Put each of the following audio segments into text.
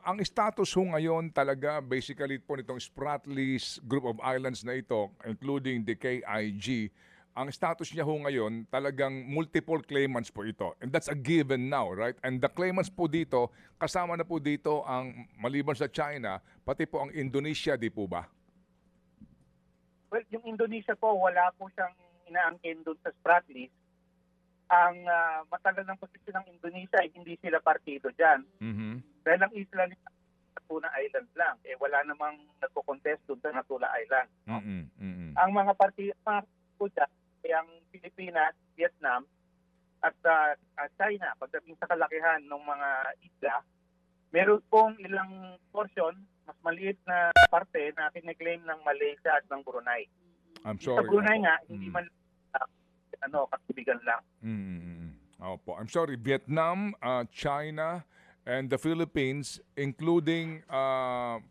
ang status ho ngayon talaga basically po nitong Spratlys group of islands na ito, including the KIG, ang status niya ho ngayon talagang multiple claimants po ito. And that's a given now, right? And the claimants po dito, kasama na po dito ang maliban sa China, pati po ang Indonesia, di po ba? Well, yung Indonesia po, wala po siyang inaangkin doon sa Spratlys. Ang matagal ng posisyon ng Indonesia ay hindi sila partido dyan. Dahil ang isla nila Natuna Island lang. Wala namang nagko-contest doon sa Natuna Island. No? Ang mga partido dyan ay ang Pilipinas, Vietnam, at China. Pagdating sa kalakihan ng mga isla, meron pong ilang portion, mas maliit na parte na kiniklaim ng Malaysia at ng Brunei. I'm sorry. Sa Brunei nga, hindi man katubigan lang. Opo. I'm sorry, Vietnam, China, and the Philippines, including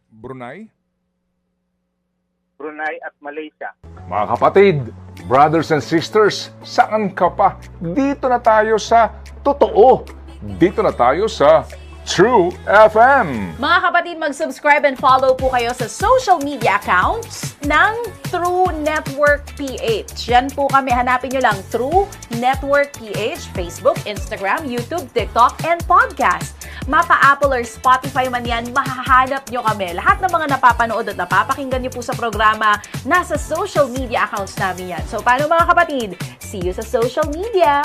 Brunei? Brunei at Malaysia. Mga kapatid, brothers and sisters, saan ka pa? Dito na tayo sa totoo. Dito na tayo sa True FM. Mga kapatid, mag-subscribe and follow po kayo sa social media accounts ng True Network PH. Yan po kami, hanapin nyo lang True Network PH, Facebook, Instagram, YouTube, TikTok, and podcast. Mapa Apple or Spotify man yan, mahahanap nyo kami. Lahat ng mga napapanood at napapakinggan nyo po sa programa, nasa social media accounts namin yan. So, paano mga kapatid? See you sa social media!